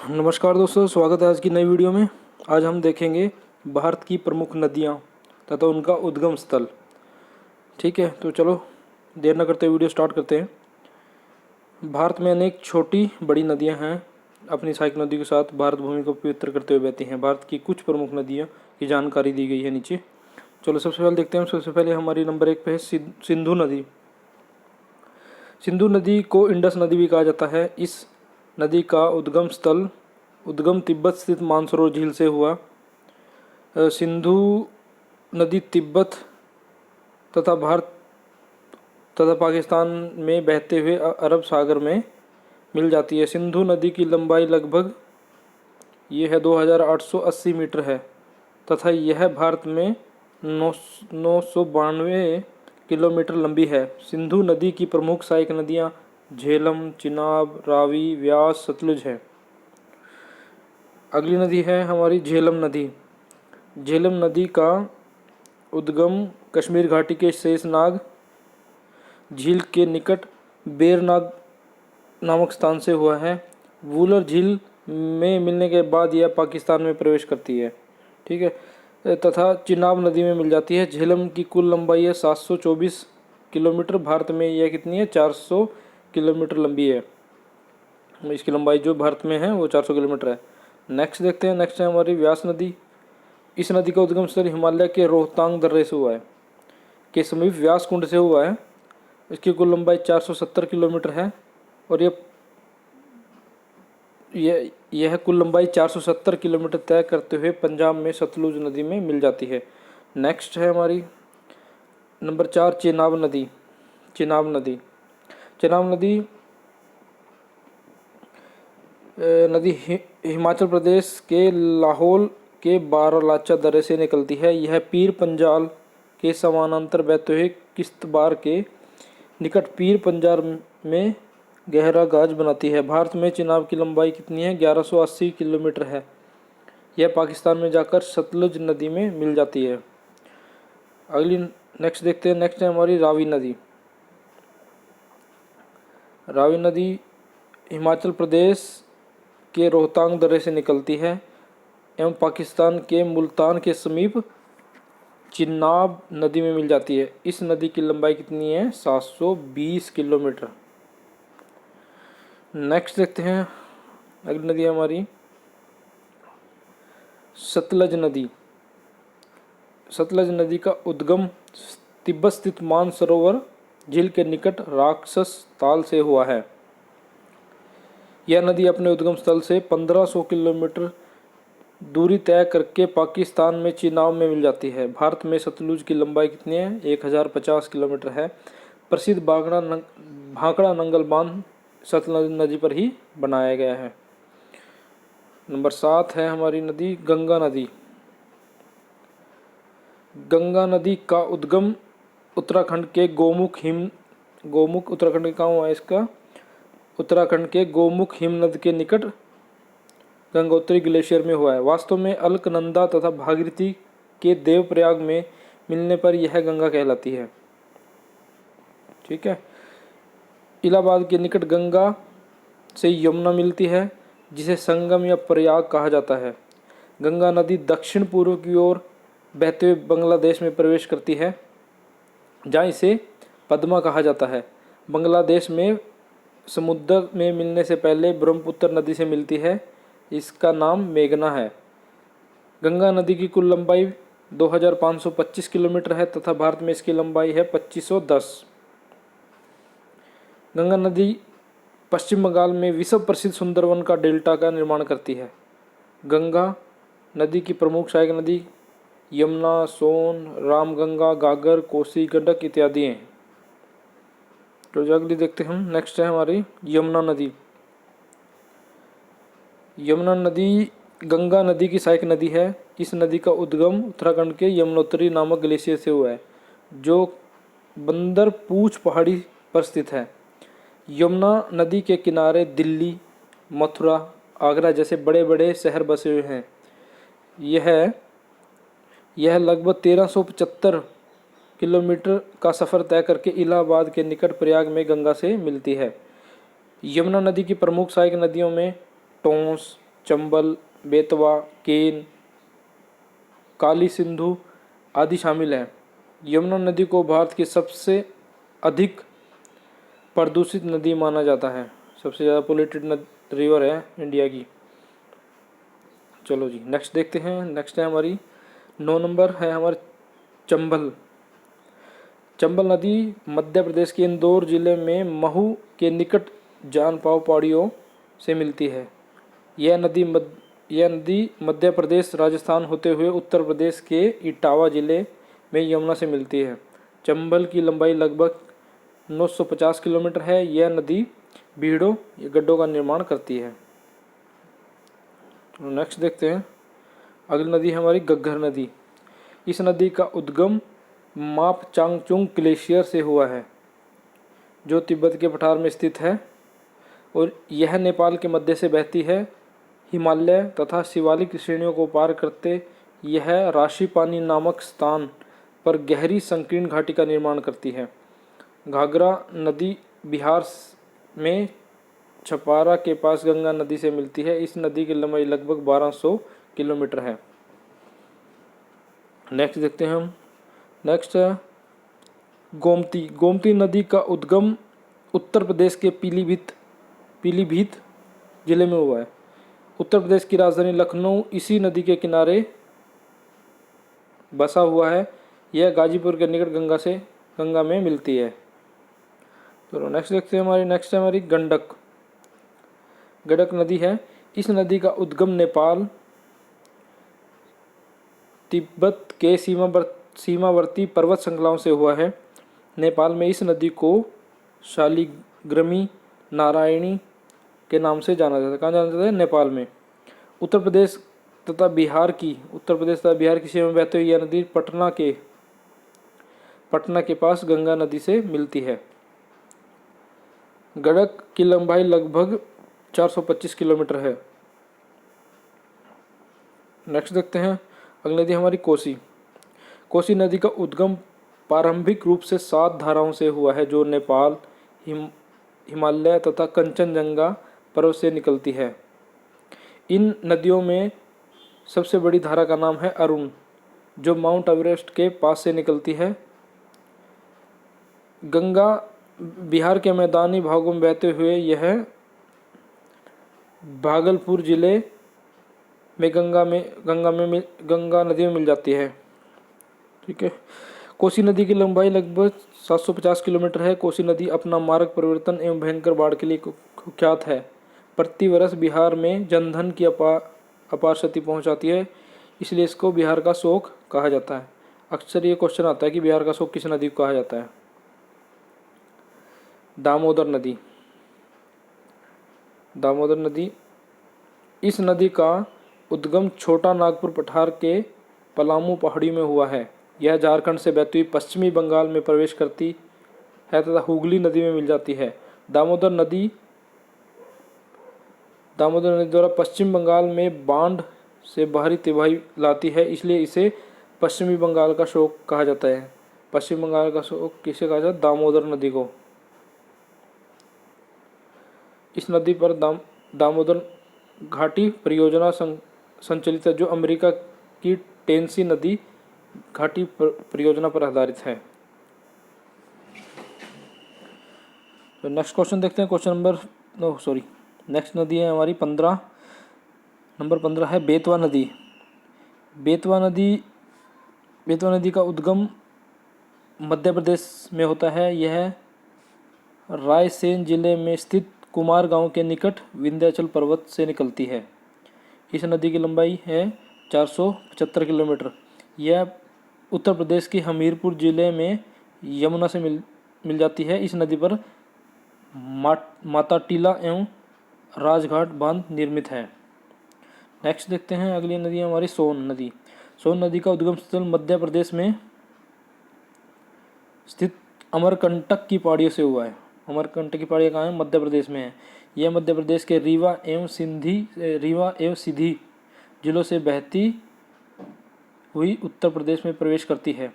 नमस्कार दोस्तों, स्वागत है आज की नई वीडियो में। आज हम देखेंगे भारत की प्रमुख नदियाँ तथा उनका उद्गम स्थल। ठीक है, तो चलो देर न करते वीडियो स्टार्ट करते हैं। भारत में अनेक छोटी बड़ी नदियाँ हैं। अपनी सहायक नदियों के साथ भारत भूमि को पवित्र करते हुए बहती हैं। भारत की कुछ प्रमुख नदियाँ की जानकारी दी गई है नीचे। चलो सबसे पहले देखते हैं। सबसे पहले हमारी नंबर 1 पे है सिंधु नदी। सिंधु नदी को इंडस नदी भी कहा जाता है। इस नदी का उद्गम तिब्बत स्थित मानसरोवर झील से हुआ। सिंधु नदी तिब्बत तथा भारत तथा पाकिस्तान में बहते हुए अरब सागर में मिल जाती है। सिंधु नदी की लंबाई लगभग ये है 2880 मीटर है तथा यह भारत में 992 किलोमीटर लंबी है। सिंधु नदी की प्रमुख सहायक नदियाँ झेलम, चिनाब, रावी, व्यास, सतलुज है। अगली नदी है हमारी झेलम नदी। झेलम नदी का उद्गम कश्मीर घाटी के शेषनाग झील के निकट बेरनाग नामक स्थान से हुआ है। वूलर झील में मिलने के बाद यह पाकिस्तान में प्रवेश करती है। ठीक है, तथा चिनाब नदी में मिल जाती है। झेलम की कुल लंबाई है 724 किलोमीटर। भारत में यह कितनी है? 400 किलोमीटर लंबी है। इसकी लंबाई जो भारत में है वो 400 किलोमीटर है। नेक्स्ट देखते हैं। नेक्स्ट है हमारी व्यास नदी। इस नदी का उद्गम स्थल हिमालय के रोहतांग दर्रे से हुआ है, के समीप व्यास कुंड से हुआ है। इसकी कुल लंबाई 470 किलोमीटर है और यह कुल लंबाई 470 किलोमीटर तय करते हुए पंजाब में सतलुज नदी में मिल जाती है। नेक्स्ट है हमारी नंबर 4 चेनाब नदी। चेनाब नदी नदी हिमाचल प्रदेश के लाहौल के बारालाचा दर्रे से निकलती है। यह पीर पंजाल के समानांतर बहते हुए किश्तवाड़ के निकट पीर पंजाल में गहरा गाज बनाती है। भारत में चिनाब की लंबाई कितनी है? 1180 किलोमीटर है। यह पाकिस्तान में जाकर सतलुज नदी में मिल जाती है। अगली नेक्स्ट देखते हैं। नेक्स्ट है हमारी रावी नदी। रावी नदी हिमाचल प्रदेश के रोहतांग दर्रे से निकलती है एवं पाकिस्तान के मुल्तान के समीप चिनाब नदी में मिल जाती है। इस नदी की लंबाई कितनी है? 720 किलोमीटर। नेक्स्ट देखते हैं। अगली नदी है हमारी सतलज नदी। सतलज नदी का उद्गम तिब्बत स्थित मानसरोवर झील के निकट राक्षस ताल से हुआ है। यह नदी अपने उद्गम स्थल से 1500 किलोमीटर दूरी तय करके पाकिस्तान में चिनाब में मिल जाती है। भारत में सतलुज की लंबाई कितनी है? 1050 किलोमीटर है। प्रसिद्ध भाखड़ा नंगल बांध सतलज नदी पर ही बनाया गया है। नंबर 7 है हमारी नदी गंगा नदी। गंगा नदी का उद्गम उत्तराखंड के गोमुख उत्तराखंड के कहाँ हुआ है इसका? उत्तराखंड के गोमुख हिमनद के निकट गंगोत्री ग्लेशियर में हुआ है। वास्तव में अलकनंदा तथा भागीरथी के देवप्रयाग में मिलने पर यह गंगा कहलाती है। ठीक है, इलाहाबाद के निकट गंगा से यमुना मिलती है जिसे संगम या प्रयाग कहा जाता है। गंगा नदी दक्षिण पूर्व की ओर बहते हुए बांग्लादेश में प्रवेश करती है जहाँ इसे पद्मा कहा जाता है। बांग्लादेश में समुद्र में मिलने से पहले ब्रह्मपुत्र नदी से मिलती है। इसका नाम मेघना है। गंगा नदी की कुल लंबाई 2525 किलोमीटर है तथा भारत में इसकी लंबाई है 2510। गंगा नदी पश्चिम बंगाल में विश्व प्रसिद्ध सुंदरवन का डेल्टा का निर्माण करती है। गंगा नदी की प्रमुख सहायक नदी यमुना, सोन, रामगंगा, गागर, कोसी, गंडक इत्यादि हैं। तो अगली देखते हैं हम। नेक्स्ट है हमारी यमुना नदी। यमुना नदी गंगा नदी की सहायक नदी है। इस नदी का उद्गम उत्तराखंड के यमुनोत्री नामक ग्लेशियर से हुआ है जो बंदरपूछ पहाड़ी पर स्थित है। यमुना नदी के किनारे दिल्ली, मथुरा, आगरा जैसे बड़े बड़े शहर बसे हुए हैं। यह लगभग 1375 किलोमीटर का सफ़र तय करके इलाहाबाद के निकट प्रयाग में गंगा से मिलती है। यमुना नदी की प्रमुख सहायक नदियों में टोंस, चंबल, बेतवा, केन, काली सिंधु आदि शामिल हैं। यमुना नदी को भारत की सबसे अधिक प्रदूषित नदी माना जाता है। सबसे ज़्यादा पोल्यूटेड रिवर है इंडिया की। चलो जी नेक्स्ट देखते हैं। नेक्स्ट है हमारी 9 नंबर है हमारे चंबल। चंबल नदी मध्य प्रदेश के इंदौर जिले में महू के निकट जानपाव पहाड़ियों से मिलती है। यह नदी मध्य प्रदेश, राजस्थान होते हुए उत्तर प्रदेश के इटावा जिले में यमुना से मिलती है। चंबल की लंबाई लगभग 950 किलोमीटर है। यह नदी बीड़ों या गड्ढों का निर्माण करती है। तो नेक्स्ट देखते हैं। अगली नदी है हमारी घग्गर नदी। इस नदी का उद्गम मापचांगचुंग ग्लेशियर से हुआ है, जो तिब्बत के पठार में स्थित है, और यह नेपाल के मध्य से बहती है। हिमालय तथा शिवालिक श्रेणियों को पार करते यह राशिपानी नामक स्थान पर गहरी संकीर्ण घाटी का निर्माण करती है। घाघरा नदी बिहार में छपारा के पास गंगा नदी से मिलती है। इस नदी की लंबाई लगभग 1200 किलोमीटर है। नेक्स्ट देखते हैं हम। नेक्स्ट है गोमती। गोमती नदी का उद्गम उत्तर प्रदेश के पीलीभीत जिले में हुआ है। उत्तर प्रदेश की राजधानी लखनऊ इसी नदी के किनारे बसा हुआ है। यह गाजीपुर के निकट गंगा में मिलती है। तो नेक्स्ट देखते हैं नेक्स्ट है हमारी गंडक। गंडक नदी है। इस नदी का उद्गम नेपाल तिब्बत के सीमावर्ती पर्वत श्रृंखलाओं से हुआ है। नेपाल में इस नदी को शालिग्रामी नारायणी के नाम से जाना जाता है। कहाँ जाना जाता है? नेपाल में। उत्तर प्रदेश तथा बिहार की सीमा में बहते हुए यह नदी पटना के पास गंगा नदी से मिलती है। गंडक की लंबाई लगभग 425 किलोमीटर है। नेक्स्ट देखते हैं। अगली नदी हमारी कोसी। कोसी नदी का उद्गम प्रारंभिक रूप से 7 धाराओं से हुआ है, जो नेपाल, हिमालय तथा कंचनजंगा पर्वत से निकलती है। इन नदियों में सबसे बड़ी धारा का नाम है अरुण, जो माउंट एवरेस्ट के पास से निकलती है। गंगा बिहार के मैदानी भागों में बहते हुए यह भागलपुर जिले में गंगा नदी में मिल जाती है। ठीक है। कोसी नदी की लंबाई लगभग 750 किलोमीटर है। कोसी नदी अपना मार्ग परिवर्तन एवं भयंकर बाढ़ के लिए कुख्यात है। प्रतिवर्ष बिहार में जनधन की अपार क्षति पहुंचाती है, इसलिए इसको बिहार का शोक कहा जाता है। अक्सर ये क्वेश्चन आता है कि बिहार का शोक किस नदी को कहा जाता है? दामोदर नदी। दामोदर नदी। इस नदी का उद्गम छोटा नागपुर पठार के पलामू पहाड़ी में हुआ है। यह झारखंड से बहती हुई पश्चिमी बंगाल में प्रवेश करती है तथा हुगली नदी में मिल जाती है। दामोदर नदी द्वारा पश्चिम बंगाल में बांध से बाहरी तबाही लाती है, इसलिए इसे पश्चिमी बंगाल का शोक कहा जाता है। पश्चिम बंगाल का शोक किसे कहा जाता है? दामोदर नदी को। इस नदी पर दामोदर घाटी परियोजना संचालित है, जो अमेरिका की टेनेसी नदी घाटी परियोजना पर आधारित है। तो नेक्स्ट क्वेश्चन देखते हैं। नेक्स्ट नदी है हमारी 15 है बेतवा नदी। बेतवा नदी का उद्गम मध्य प्रदेश में होता है। यह रायसेन जिले में स्थित कुमार गांव के निकट विंध्याचल पर्वत से निकलती है। इस नदी की लंबाई है 475 किलोमीटर। यह उत्तर प्रदेश के हमीरपुर जिले में यमुना से मिल जाती है। इस नदी पर माता टीला एवं राजघाट बांध निर्मित है। नेक्स्ट देखते हैं। अगली नदी हमारी सोन नदी। सोन नदी का उद्गम स्थल मध्य प्रदेश में स्थित अमरकंटक की पहाड़ियों से हुआ है। अमरकंटक की पहाड़ियाँ कहाँ है? मध्य प्रदेश में है। यह मध्य प्रदेश के रीवा एवं सीधी जिलों से बहती हुई उत्तर प्रदेश में प्रवेश करती है।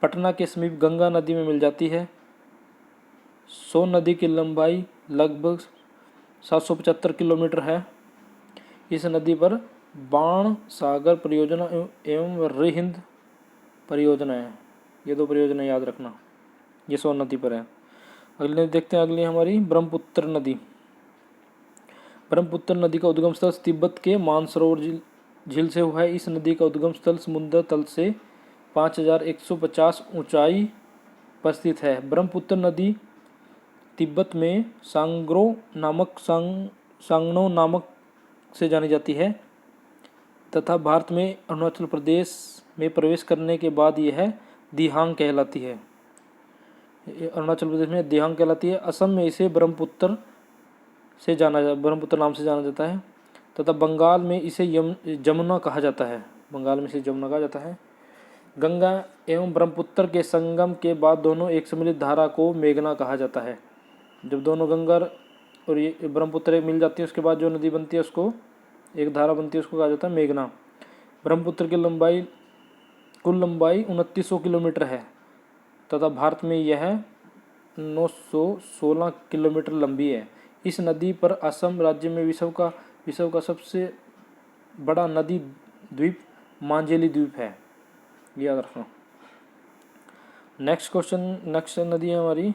पटना के समीप गंगा नदी में मिल जाती है। सोन नदी की लंबाई लगभग 775 किलोमीटर है। इस नदी पर बाण सागर परियोजना एवं रिहिंद परियोजना है। ये दो परियोजना याद रखना, ये सोन नदी पर है। अगली नदी देखते हैं, अगली हमारी ब्रह्मपुत्र नदी। ब्रह्मपुत्र नदी का उद्गम स्थल तिब्बत के मानसरोवर झील से हुआ है। इस नदी का उद्गम स्थल समुद्र तल से 5150 ऊंचाई पर स्थित है। ब्रह्मपुत्र नदी तिब्बत में सांगनो नामक से जानी जाती है तथा भारत में अरुणाचल प्रदेश में प्रवेश करने के बाद यह दिहांग कहलाती है। अरुणाचल प्रदेश में दिहांग कहलाती है। असम में इसे ब्रह्मपुत्र नाम से जाना जाता है तथा बंगाल में इसे जमुना कहा जाता है। गंगा एवं ब्रह्मपुत्र के संगम के बाद दोनों एक सम्मिलित धारा को मेघना कहा जाता है। जब दोनों गंगा और ये ब्रह्मपुत्र मिल जाती है उसके बाद जो नदी बनती है उसको एक धारा बनती है, उसको कहा जाता है मेघना। ब्रह्मपुत्र की कुल लंबाई 2900 किलोमीटर है तथा भारत में यह 916 किलोमीटर लंबी है। इस नदी पर असम राज्य में विश्व का सबसे बड़ा नदी द्वीप मांजेली द्वीप है, याद रखना। नेक्स्ट नदी है हमारी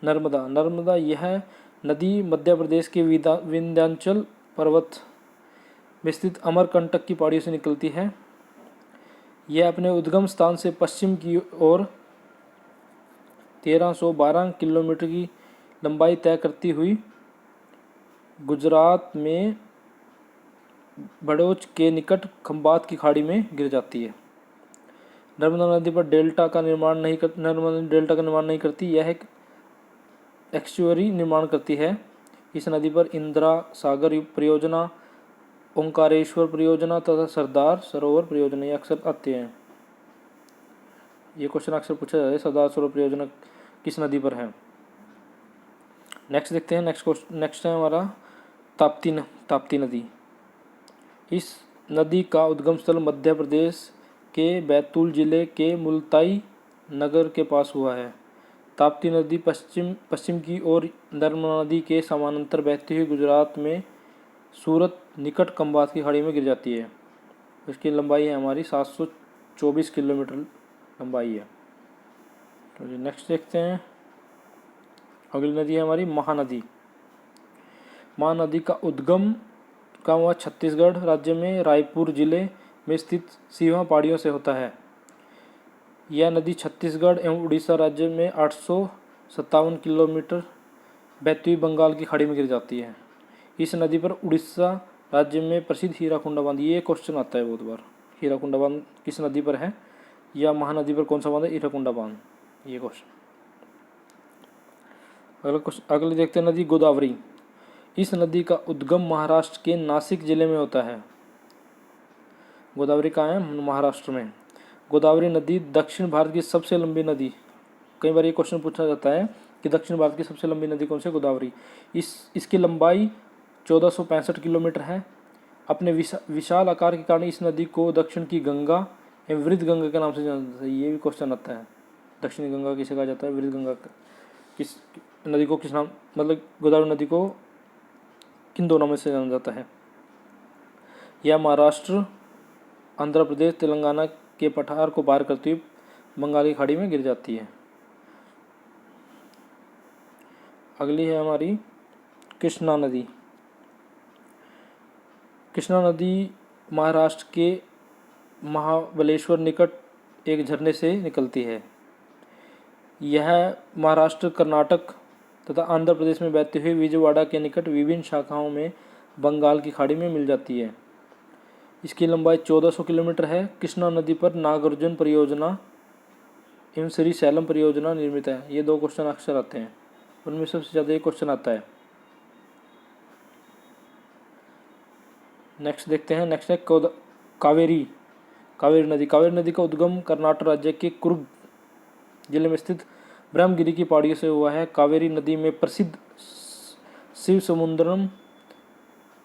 नर्मदा। यह नदी मध्य प्रदेश के विंध्याचल पर्वत में स्थित अमरकंटक की पहाड़ियों से निकलती है। यह अपने उद्गम स्थान से पश्चिम की ओर 1312 किलोमीटर की लंबाई तय करती हुई गुजरात में भड़ोच के निकट खंबात की खाड़ी में गिर जाती है। नर्मदा नदी पर डेल्टा का निर्माण नहीं करती, यह एक एक्सचुअरी निर्माण करती है। इस नदी पर इंदिरा सागर परियोजना, ओंकारेश्वर परियोजना तथा सरदार सरोवर परियोजना ये अक्सर आते हैं। ये क्वेश्चन अक्सर पूछा जाता है, सरदार सरोवर परियोजना किस नदी पर है। नेक्स्ट देखते हैं, नेक्स्ट है हमारा ताप्ती नदी। इस नदी का उद्गम स्थल मध्य प्रदेश के बैतूल जिले के मुल्ताई नगर के पास हुआ है। ताप्ती नदी पश्चिम की ओर नर्मदा नदी के समानांतर बहती हुई गुजरात में सूरत निकट खंबात की खाड़ी में गिर जाती है। इसकी लंबाई है हमारी 724 किलोमीटर लंबाई है। तो जी नेक्स्ट देखते हैं, अगली नदी है हमारी महानदी। महानदी का उद्गम हुआ छत्तीसगढ़ राज्य में रायपुर जिले में स्थित सीमा पहाड़ियों से होता है। यह नदी छत्तीसगढ़ एवं उड़ीसा राज्य में 857 किलोमीटर बहती हुई बंगाल की खाड़ी में गिर जाती है। इस नदी पर उड़ीसा राज्य में प्रसिद्ध हीराकुंडा बांध, ये क्वेश्चन आता है बहुत बार, हीराकुंडा बांध किस नदी पर है या महानदी पर कौन सा बांध है, हीराकुंडा बांध, ये क्वेश्चन। अगले देखते हैं नदी गोदावरी। इस नदी का उद्गम महाराष्ट्र के नासिक जिले में होता है। गोदावरी कहाँ है, महाराष्ट्र में। गोदावरी नदी दक्षिण भारत की सबसे लंबी नदी, कई बार ये क्वेश्चन पूछा जाता है कि दक्षिण भारत की सबसे लंबी नदी कौन सी है, गोदावरी। इसकी लंबाई 1465 किलोमीटर है। अपने विशाल आकार के कारण इस नदी को दक्षिण की गंगा एवं वृद्ध गंगा के नाम से जाना जाता है। ये भी क्वेश्चन आता है, दक्षिणी गंगा किसे कहा जाता है, वृद्ध गंगा किस नदी को किस नाम, मतलब गोदावरी नदी को किन दोनों में से जाना जाता है। यह महाराष्ट्र, आंध्र प्रदेश, तेलंगाना के पठार को पार करती हुई बंगाल की खाड़ी में गिर जाती है। अगली है हमारी कृष्णा नदी। कृष्णा नदी महाराष्ट्र के महाबलेश्वर निकट एक झरने से निकलती है। यह महाराष्ट्र, कर्नाटक तथा आंध्र प्रदेश में बहती हुई विजयवाड़ा के निकट विभिन्न शाखाओं में बंगाल की खाड़ी में मिल जाती है। इसकी लंबाई 1400 किलोमीटर है। कृष्णा नदी पर नागार्जुन परियोजना एवं श्री सैलम परियोजना निर्मित है। ये दो क्वेश्चन अक्सर आते हैं, उनमें सबसे ज़्यादा ये क्वेश्चन आता है। नेक्स्ट देखते हैं, नेक्स्ट है कावेरी नदी। कावेरी नदी का उद्गम कर्नाटक राज्य के कुर्ग जिले में स्थित ब्रह्मगिरी की पहाड़ियों से हुआ है। कावेरी नदी में प्रसिद्ध शिव समुद्रम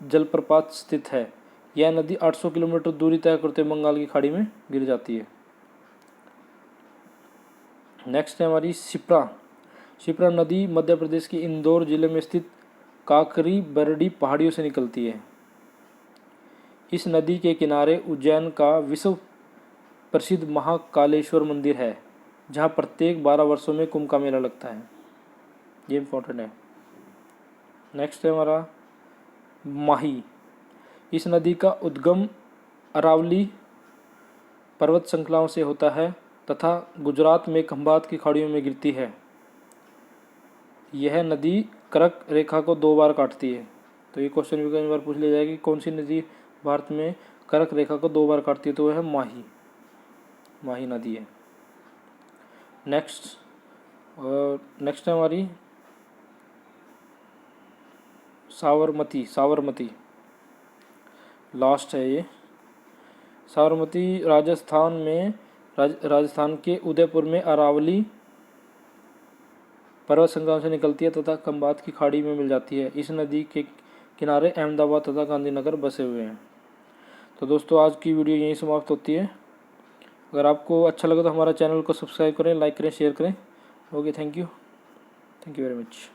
जलप्रपात स्थित है। यह नदी 800 किलोमीटर दूरी तय करते बंगाल की खाड़ी में गिर जाती है। नेक्स्ट है हमारी शिप्रा नदी मध्य प्रदेश के इंदौर जिले में स्थित काकरी बरडी पहाड़ियों से निकलती है। इस नदी के किनारे उज्जैन का विश्व प्रसिद्ध महाकालेश्वर मंदिर है, जहाँ प्रत्येक 12 वर्षों में कुंभ का मेला लगता है। ये इम्पोर्टेंट है। नेक्स्ट है हमारा माही। इस नदी का उद्गम अरावली पर्वत श्रृंखलाओं से होता है तथा गुजरात में खंभात की खाड़ियों में गिरती है। यह नदी कर्क रेखा को 2 बार काटती है। तो ये क्वेश्चन भी कई बार पूछ लिया जाएगा कि कौन सी नदी भारत में कर्क रेखा को 2 बार काटती है, तो वह है माही नदी है। नेक्स्ट है हमारी साबरमती लास्ट है ये। साबरमती राजस्थान के उदयपुर में अरावली पर्वत श्रृंखला से निकलती है तथा खंभात की खाड़ी में मिल जाती है। इस नदी के किनारे अहमदाबाद तथा गांधीनगर बसे हुए हैं। तो दोस्तों आज की वीडियो यहीं समाप्त होती है। अगर आपको अच्छा लगे तो हमारा चैनल को सब्सक्राइब करें, लाइक करें, शेयर करें। Okay, thank you very much.